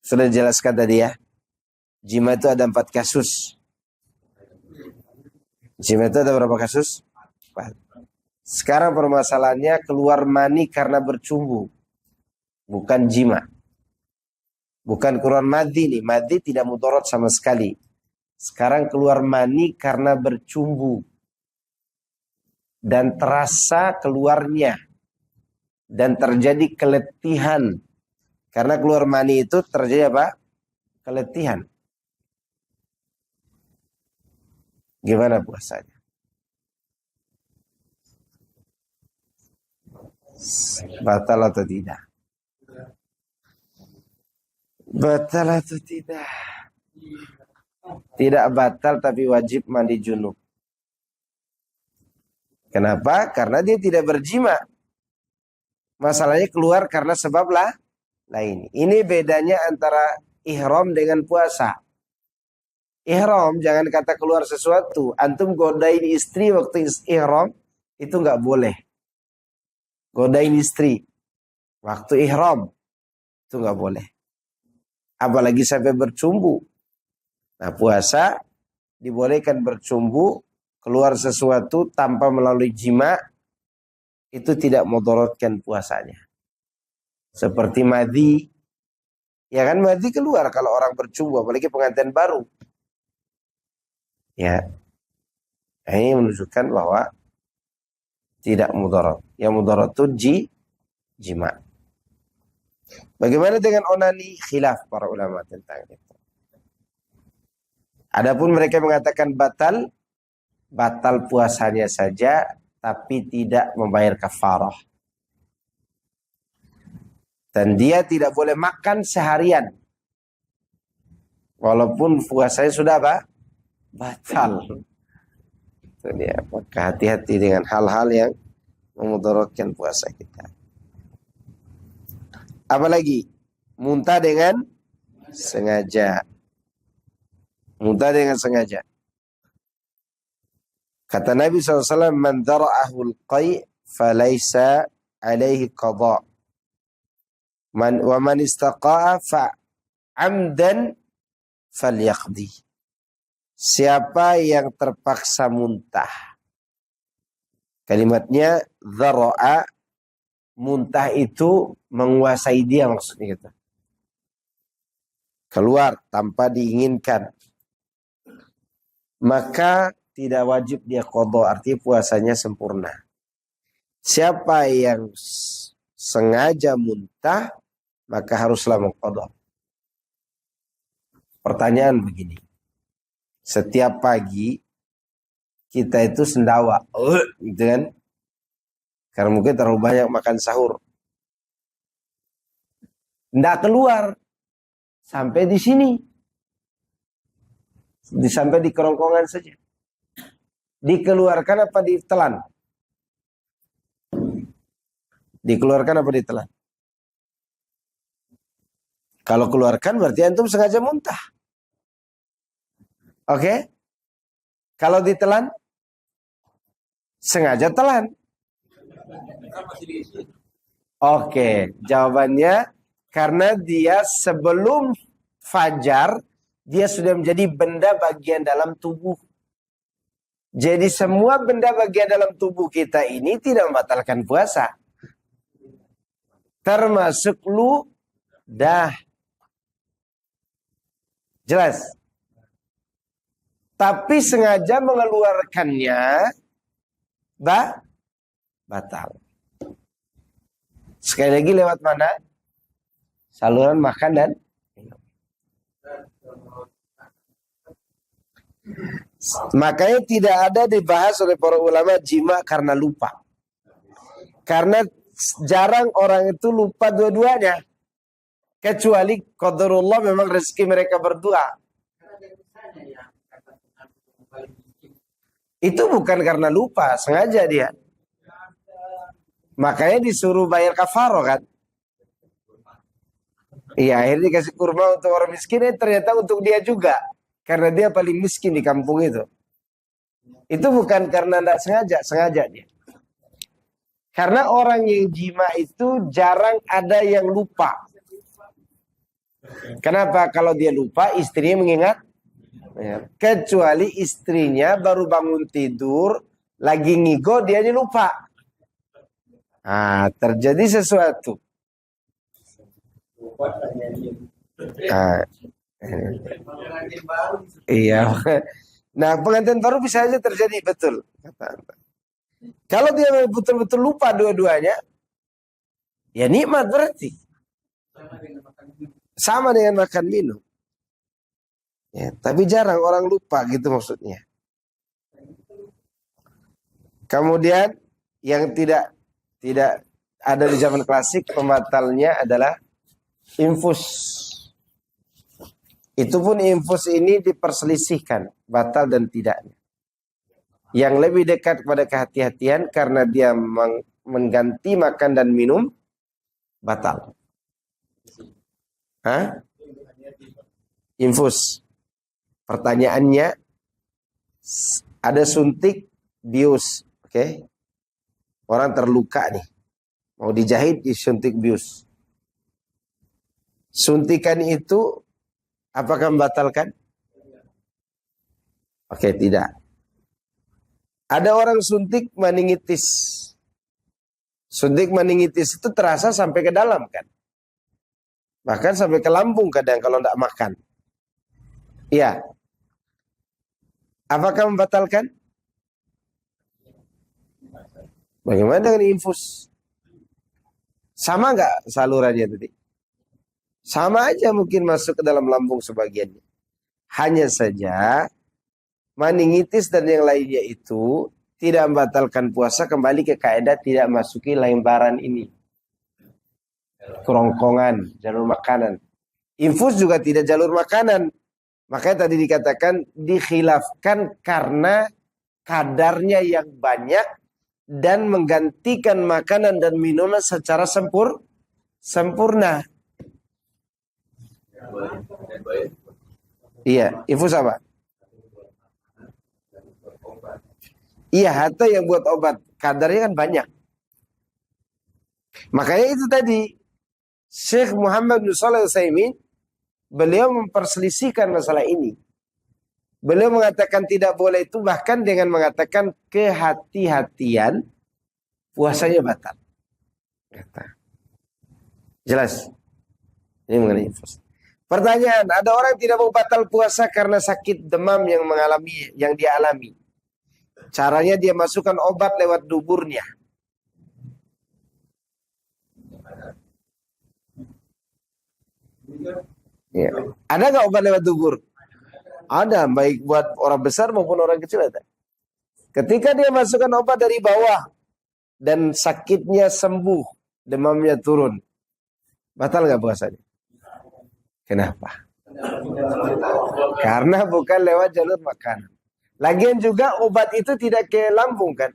Speaker 1: Sudah dijelaskan tadi ya. Jima itu ada 4 kasus. Jima itu ada berapa kasus? 4. Sekarang permasalahannya keluar mani karena bercumbu. Bukan jima. Bukan keluar madi nih. Madi tidak mudarat sama sekali. Sekarang keluar mani karena bercumbu. Dan terasa keluarnya. Dan terjadi keletihan. Karena keluar mani itu terjadi apa? Keletihan. Gimana puasanya? Batal atau tidak? Batal atau tidak? Tidak batal tapi wajib mandi junub. Kenapa? Karena dia tidak berjima. Masalahnya keluar karena sebab lain. Ini bedanya antara ihram dengan puasa. Ihram jangan kata keluar sesuatu. Antum godain istri waktu ihram itu nggak boleh. Godain istri waktu ihram itu nggak boleh. Apalagi sampai bercumbu. Nah puasa dibolehkan bercumbu, keluar sesuatu tanpa melalui jima, itu tidak mudaratkan puasanya. Seperti madhi. Ya kan madhi keluar kalau orang bercumbu, apalagi pengantin baru. Ya. Ini menunjukkan bahwa tidak mudarat. Yang mudarat itu jima. Bagaimana dengan onani? Khilaf para ulama tentang itu. Adapun mereka mengatakan batal puasanya saja, tapi tidak membayar kafarah. Dan dia tidak boleh makan seharian. Walaupun puasanya sudah apa? Batal. Itu dia. Maka hati-hati dengan hal-hal yang memudaratkan puasa kita. Apalagi muntah dengan sengaja. Muntah dengan sengaja. Kata Nabi SAW, man dara'ahul qai' falaysa alaihi qadha'. Wa man istaqa'a fa'amdan falyaqdi. . Siapa yang terpaksa muntah Kalimatnya dzara'a, muntah itu menguasai dia maksudnya gitu. Keluar tanpa diinginkan. Maka tidak wajib dia qadha, artinya puasanya sempurna. Siapa yang sengaja muntah, maka haruslah mengqadha. Pertanyaan begini. Setiap pagi kita itu sendawa, gitu kan? Karena mungkin terlalu banyak makan sahur. Nggak keluar sampai di sini. Sampai di kerongkongan saja. Dikeluarkan apa ditelan? Dikeluarkan apa ditelan? Kalau keluarkan berarti antum sengaja muntah. Oke? Kalau ditelan? Sengaja telan. Oke, jawabannya karena dia sebelum fajar dia sudah menjadi benda bagian dalam tubuh. Jadi semua benda bagian dalam tubuh kita ini tidak membatalkan puasa. Termasuk ludah. Jelas? Tapi sengaja mengeluarkannya batal. Sekali lagi lewat mana? Saluran makan dan minum. Makanya tidak ada dibahas oleh para ulama jima karena lupa. Karena jarang orang itu lupa dua-duanya. Kecuali qadarullah memang rezeki mereka berdua. Itu bukan karena lupa, sengaja dia. Makanya disuruh bayar kafaroh kan. Iya, akhirnya dikasih kurma untuk orang miskin, ternyata untuk dia juga. Karena dia paling miskin di kampung itu. Itu bukan karena tidak sengaja, sengaja dia. Karena orang yang jima itu jarang ada yang lupa. Kenapa? Kalau dia lupa, istrinya mengingat. Kecuali istrinya baru bangun tidur, lagi ngigo, dia lupa. Nah, terjadi sesuatu. Iya. Nah, pengantin baru bisa aja terjadi, betul. Kalau dia betul-betul lupa dua-duanya, ya nikmat berarti. Sama dengan makan minum. Ya, tapi jarang orang lupa gitu maksudnya. Kemudian yang tidak ada di zaman klasik, pembatalnya adalah infus. Itu pun infus ini diperselisihkan batal dan tidaknya. Yang lebih dekat kepada kehati-hatian karena dia mengganti makan dan minum batal. Hah? Infus. Pertanyaannya, ada suntik bius, oke? Orang terluka nih, mau dijahit disuntik bius. Suntikan itu apakah membatalkan? Oke, tidak. Ada orang suntik meningitis. Suntik meningitis itu terasa sampai ke dalam kan? Bahkan sampai ke lambung kadang kalau tidak makan. Iya. Apakah membatalkan? Bagaimana dengan infus? Sama nggak salurannya tadi? Sama aja mungkin masuk ke dalam lambung sebagiannya. Hanya saja meningitis dan yang lainnya itu tidak membatalkan puasa, kembali ke kaidah tidak masuki lembaran ini. Kerongkongan, jalur makanan. Infus juga tidak jalur makanan. Makanya tadi dikatakan dikhilafkan karena kadarnya yang banyak dan menggantikan makanan dan minuman secara sempurna. Iya, infus apa? Iya, hatta yang buat obat kadarnya kan banyak. Makanya itu tadi Syekh Muhammad bin Shalih Al-Utsaimin beliau memperselisihkan masalah ini. Beliau mengatakan tidak boleh itu bahkan dengan mengatakan kehati-hatian puasanya batal. Kata. Jelas? Ini mengenai puasa. Pertanyaan, ada orang tidak mau batal puasa karena sakit demam yang dia alami. Caranya dia masukkan obat lewat duburnya. Ya. Ada nggak obat lewat dubur? Ada, baik buat orang besar maupun orang kecil ada. Ketika dia masukkan obat dari bawah dan sakitnya sembuh, demamnya turun, batal nggak puasanya? Kenapa? Karena bukan lewat jalur makanan. Lagian juga obat itu tidak ke lambung kan,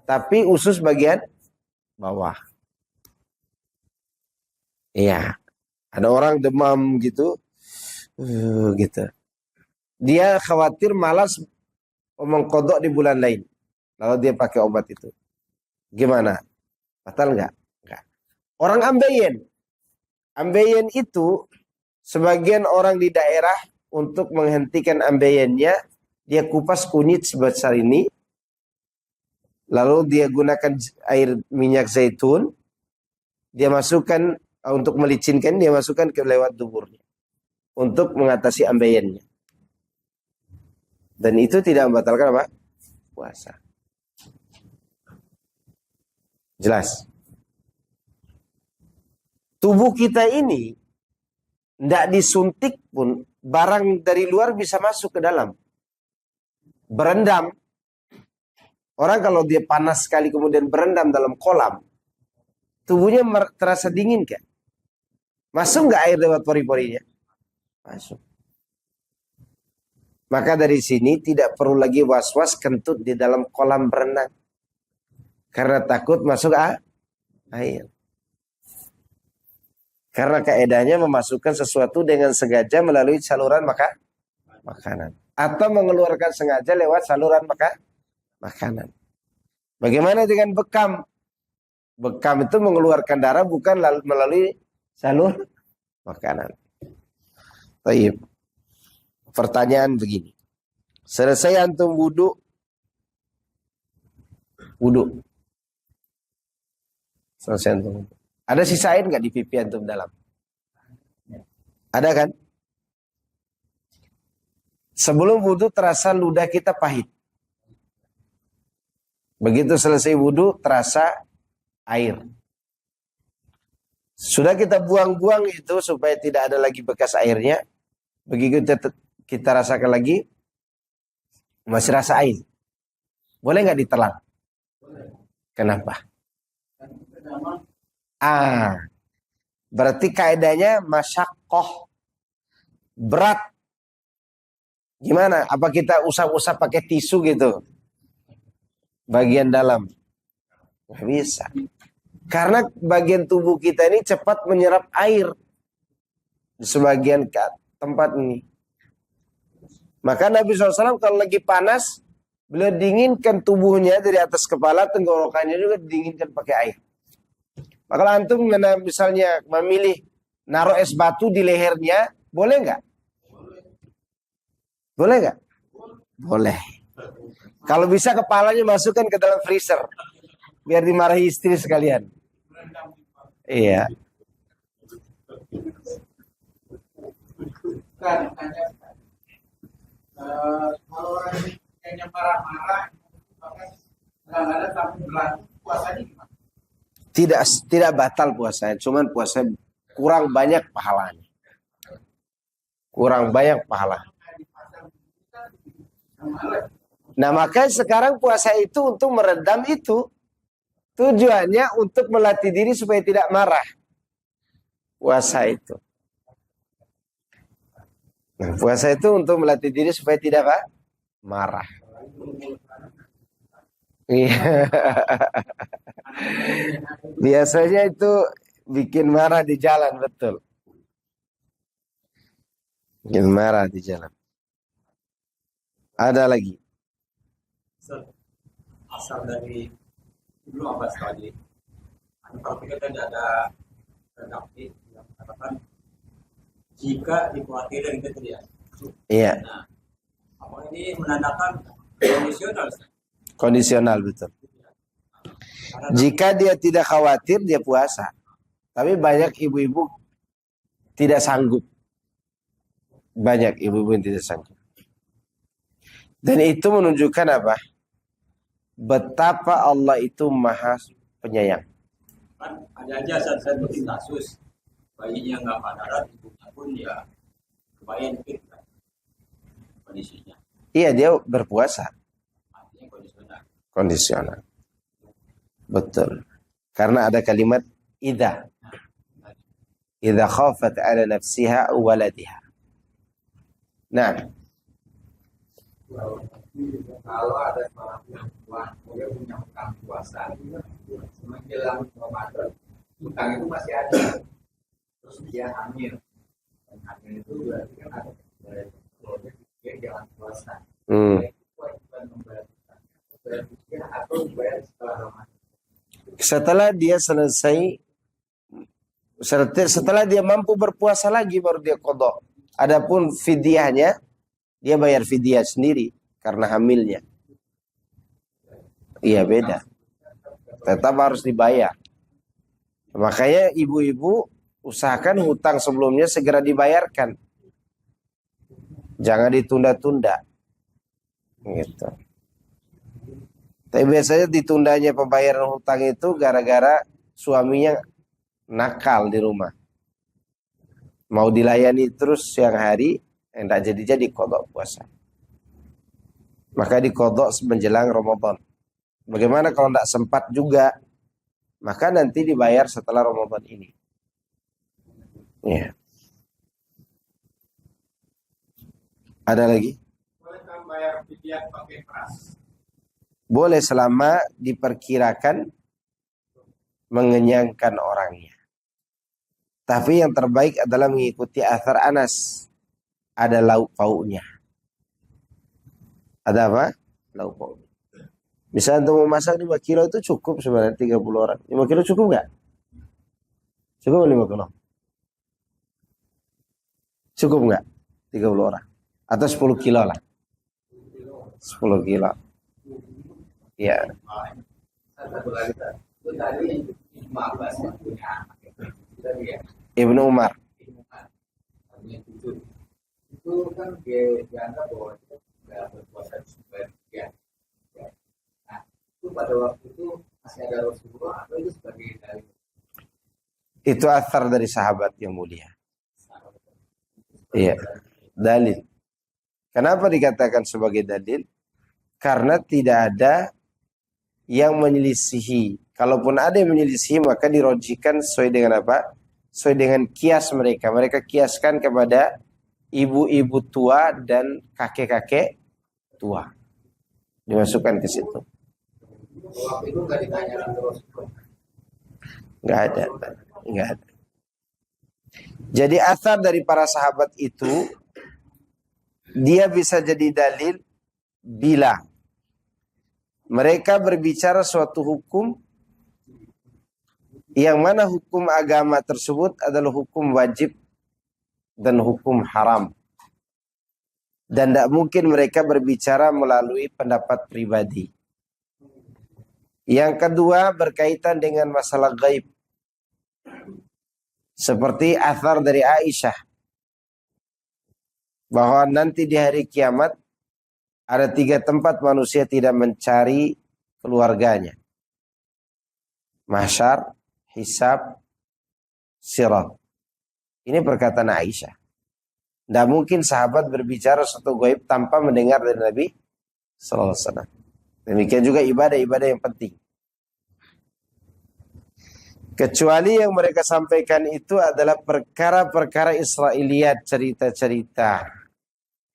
Speaker 1: tapi usus bagian bawah. Iya, ada orang demam gitu, gitu. Dia khawatir malas mengkodok di bulan lain. Lalu dia pakai obat itu. Gimana? Batal nggak? Nggak. Orang ambeien. Ambeien itu sebagian orang di daerah untuk menghentikan ambeiennya, dia kupas kunyit sebesar ini. Lalu dia gunakan air minyak zaitun. Dia masukkan untuk melicinkan, dia masukkan ke lewat duburnya. Untuk mengatasi ambeiennya. Dan itu tidak membatalkan apa? Puasa. Jelas. Tubuh kita ini tidak disuntik pun barang dari luar bisa masuk ke dalam. Berendam. Orang kalau dia panas sekali kemudian berendam dalam kolam, tubuhnya terasa dingin kan? Masuk nggak air lewat pori-porinya? Masuk. Maka dari sini tidak perlu lagi was-was kentut di dalam kolam berenang. Karena takut masuk air. Karena kaedahnya memasukkan sesuatu dengan sengaja melalui saluran makanan. Atau mengeluarkan sengaja lewat saluran makanan. Bagaimana dengan bekam? Bekam itu mengeluarkan darah bukan melalui salur makanan. Baik. Pertanyaan begini. Selesai antum wudhu. Selesai antum wudhu. Ada sisa air nggak di pipi antum dalam? Ada kan? Sebelum wudhu terasa ludah kita pahit. Begitu selesai wudhu terasa air. Sudah kita buang-buang itu supaya tidak ada lagi bekas airnya. Begitu kita rasakan lagi, masih rasa air. Boleh nggak ditelan? Kenapa? Berarti kaidahnya masyakoh. Berat. Gimana? Apa kita usap-usap pakai tisu gitu? Bagian dalam. Nggak bisa. Karena bagian tubuh kita ini cepat menyerap air. Di sebagian tempat ini. Maka Nabi SAW kalau lagi panas, beliau dinginkan tubuhnya dari atas kepala, tenggorokannya juga dinginkan pakai air. Maka kalau antum misalnya memilih naruh es batu di lehernya, boleh nggak? Boleh nggak? Boleh. Kalau bisa kepalanya masukkan ke dalam freezer, biar dimarahi istri sekalian. Iya.
Speaker 2: Kalau orang yang marah-marah, kadang-kadang sampai berlaku puasanya gimana?
Speaker 1: Tidak batal puasanya, cuman puasa kurang banyak pahalanya. Kurang banyak pahala. Nah makanya sekarang puasa itu untuk meredam itu. Tujuannya untuk melatih diri supaya tidak marah. Puasa itu. Nah, puasa itu untuk melatih diri supaya tidak marah. Iya. Biasanya itu bikin marah di jalan, betul. Bikin marah di jalan. Ada lagi.
Speaker 2: Asal dari dulu apa sekali. Kalau kita tidak ada redaksi yang mengatakan jika dikhawatirkan itu terjadi.
Speaker 1: Iya.
Speaker 2: Nah, apa ini menandakan kondisional?
Speaker 1: Kondisional, betul. Jika dia tidak khawatir, dia puasa. Tapi banyak ibu-ibu tidak sanggup. Banyak ibu-ibu yang tidak sanggup. Dan itu menunjukkan apa? Betapa Allah itu maha penyayang.
Speaker 2: Kan ada aja saat-saat kasus bayinya nggak padaran, ibunya pun ya kebayang kan kondisinya.
Speaker 1: Iya, dia berpuasa.
Speaker 2: Artinya kondisional.
Speaker 1: Kondisional. Betul. Karena ada kalimat idza. Idza khafat ala nafsiha waladiha. Nah,
Speaker 2: Kalau ada seorang perempuan dia punya hutang puasa menjelang Ramadan, hutang itu masih ada, terus dia hamil, dan hamil itu berarti kan ada dia jangan puasa. Kewajiban membayar hutangnya atau dibayar setelah Ramadan.
Speaker 1: Setelah dia mampu berpuasa lagi baru dia qadha. Adapun fidyahnya dia bayar fidyah sendiri karena hamilnya. Iya, beda. Tetap harus dibayar. Makanya ibu-ibu usahakan hutang sebelumnya segera dibayarkan. Jangan ditunda-tunda. Gitu. Tapi biasanya ditundanya pembayaran hutang itu gara-gara suaminya nakal di rumah. Mau dilayani terus siang hari, enggak jadi-jadi qadha puasa. Maka diqadha menjelang Ramadan. Bagaimana kalau enggak sempat juga? Maka nanti dibayar setelah Ramadan ini. Ya. Ada lagi?
Speaker 2: Bolehkah bayar fidyah pakai keras?
Speaker 1: Boleh selama diperkirakan mengenyangkan orangnya. Tapi yang terbaik adalah mengikuti athar Anas. Ada lauk pauknya. Ada apa? Lauk pauknya. Misalnya untuk memasak 5 kilo itu cukup sebenarnya 30 orang. 5 kilo cukup nggak? Cukup 5 kilo? Cukup nggak? 30 orang. Atau 10 kilo lah. 10 kilo. Ya. Ibnu Umar.
Speaker 2: Itu kan dia dianggap bahwa itu nggak berpuasa sebagian. Nah, itu pada waktu itu masih ada Rasulullah atau itu sebagai dalil?
Speaker 1: Itu athar dari sahabat yang mulia. Iya, dalil. Kenapa dikatakan sebagai dalil? Karena tidak ada yang menyelisihi. Kalaupun ada yang menyelisihi, maka dirojikan sesuai dengan apa? Sesuai dengan kias mereka. Mereka kiaskan kepada ibu-ibu tua dan kakek-kakek tua. Dimasukkan ke situ.
Speaker 2: Waktu itu nggak ditanya Rasulullah.
Speaker 1: Nggak ada. Nggak ada. Jadi asar dari para sahabat itu, dia bisa jadi dalil bila mereka berbicara suatu hukum yang mana hukum agama tersebut adalah hukum wajib dan hukum haram. Dan tidak mungkin mereka berbicara melalui pendapat pribadi. Yang kedua berkaitan dengan masalah gaib. Seperti athar dari Aisyah. Bahwa nanti di hari kiamat ada 3 tempat manusia tidak mencari keluarganya. Mahsyar, hisab, sirat. Ini perkataan Aisyah. Tidak mungkin sahabat berbicara suatu gaib tanpa mendengar dari Nabi sallallahu alaihi wasallam. Demikian juga ibadah-ibadah yang penting. Kecuali yang mereka sampaikan itu adalah perkara-perkara Israiliyat, cerita-cerita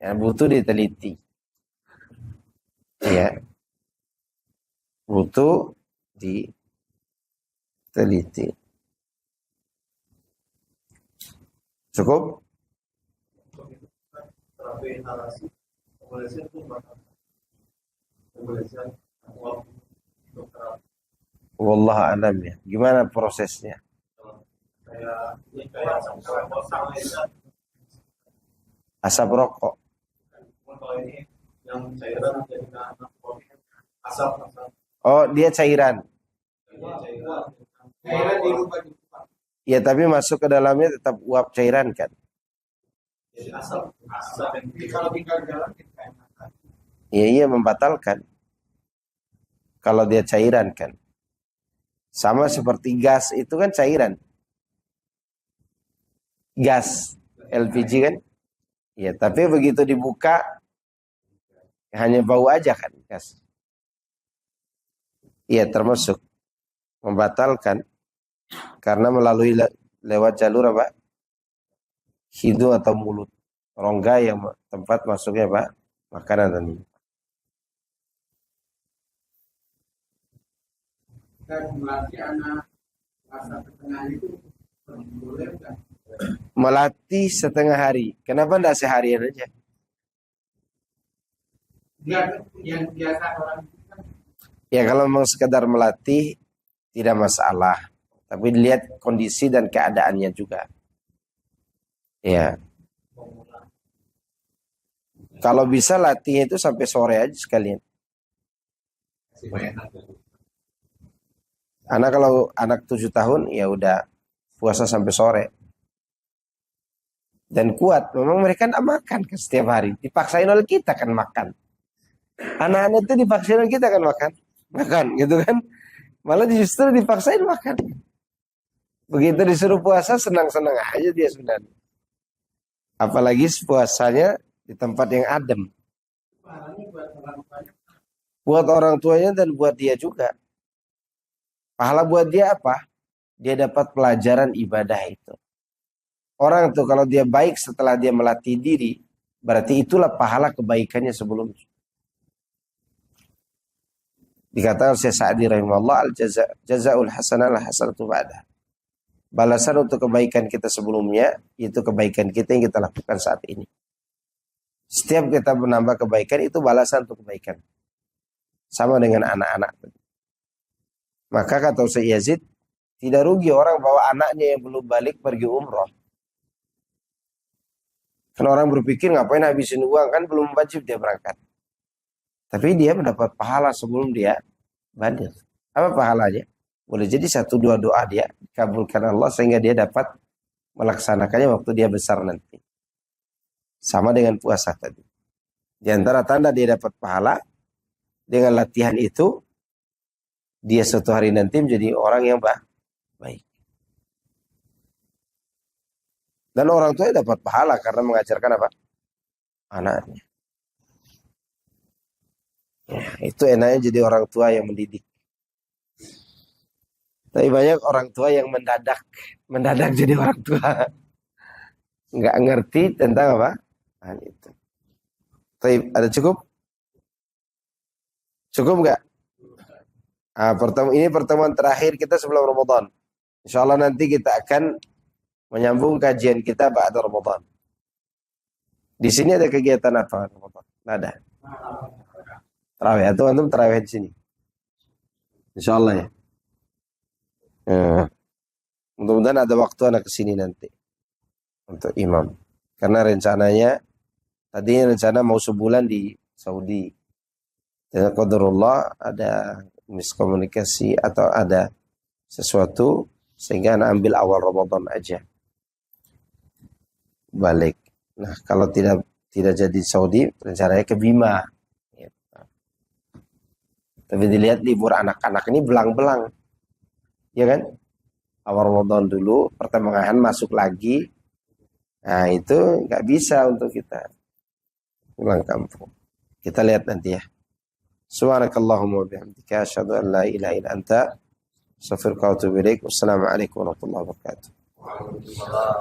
Speaker 1: yang butuh diteliti. Ya. Butuh diteliti. Cukup? Wallah alam ya. Gimana prosesnya? Asap rokok. Oh, dia cairan.
Speaker 2: Cairan dirubah juga.
Speaker 1: Ya tapi masuk ke dalamnya tetap uap cairan kan.
Speaker 2: Jadi asap. Jadi kalau tinggal di dalam kita enakan.
Speaker 1: Ya iya membatalkan. Kalau dia cairan kan. Sama seperti gas itu kan cairan. Gas LPG kan. Ya tapi begitu dibuka hanya bau aja kan gas. Iya termasuk membatalkan karena melalui lewat jalur apa? Hidung atau mulut, rongga yang tempat masuknya apa? Makanan dan minuman.
Speaker 2: Dan melatih anak rasa setengah itu boleh kan?
Speaker 1: Melatih setengah hari. Kenapa tidak seharian aja?
Speaker 2: Dia yang biasa orang itu kan
Speaker 1: Ya kalau memang sekedar melatih tidak masalah. Tapi lihat kondisi dan keadaannya juga. Ya. Kalau bisa latih itu sampai sore aja sekalian. Kalau anak 7 tahun ya udah puasa sampai sore. Dan kuat. Memang mereka tidak makan kan setiap hari. Dipaksain oleh kita kan makan. Anak-anak itu dipaksain oleh kita kan makan. Makan gitu kan. Malah justru dipaksain makan. Begitu disuruh puasa senang-senang aja dia sebenarnya. Apalagi puasanya di tempat yang adem.
Speaker 2: pahalanya buat orang banyak.
Speaker 1: Buat orang tuanya dan buat dia juga. Pahala buat dia apa? Dia dapat pelajaran ibadah itu. Orang tuh kalau dia baik setelah dia melatih diri, berarti itulah pahala kebaikannya sebelumnya. Dikatakan Syekh Sa'di rahimahullah, al-jazaa'ul hasanah al-hasanatu ba'dah. Balasan untuk kebaikan kita sebelumnya, itu kebaikan kita yang kita lakukan saat ini. Setiap kita menambah kebaikan, itu balasan untuk kebaikan. Sama dengan anak-anak. Maka kata Ustaz Yazid, tidak rugi orang bawa anaknya yang belum balik pergi umroh. Karena orang berpikir ngapain habisin uang, kan belum wajib dia berangkat. Tapi dia mendapat pahala sebelum dia balik. Apa pahalanya? Boleh jadi 1-2 doa dia dikabulkan Allah sehingga dia dapat melaksanakannya waktu dia besar nanti. Sama dengan puasa tadi. Di antara tanda dia dapat pahala, dengan latihan itu, dia suatu hari nanti menjadi orang yang baik. Dan orang tua dapat pahala karena mengajarkan apa? Anaknya. Ya, itu enaknya jadi orang tua yang mendidik. Tapi banyak orang tua yang mendadak jadi orang tua. Nggak ngerti tentang apa? Nah, itu. Tapi ada cukup? Cukup nggak? Ini pertemuan terakhir kita sebelum Ramadan. Insya Allah nanti kita akan menyambung kajian kita ba'da Ramadan. Di sini ada kegiatan apa Ramadan? Nggak ada. Tarawih atau antum tarawih di sini? Insya Allah ya. Mudah-mudahan ada waktu anak kesini nanti untuk imam. Karena rencananya tadinya rencana mau sebulan di Saudi. Dan qadarullah ada miskomunikasi atau ada sesuatu sehingga anak ambil awal Ramadan aja. Balik. Nah, kalau tidak jadi Saudi, rencananya ke Bima. Tapi dilihat libur anak-anak ini belang-belang. Ya kan? Awal Ramadan dulu, pertengahan masuk lagi. Nah itu nggak bisa untuk kita pulang kampung. Kita lihat nanti ya. Subhanakallahumma wa bihamdika asyhadu an la ilaha illa anta astaghfiruka wa atubu ilaik. Wassalamualaikum warahmatullahi wabarakatuh.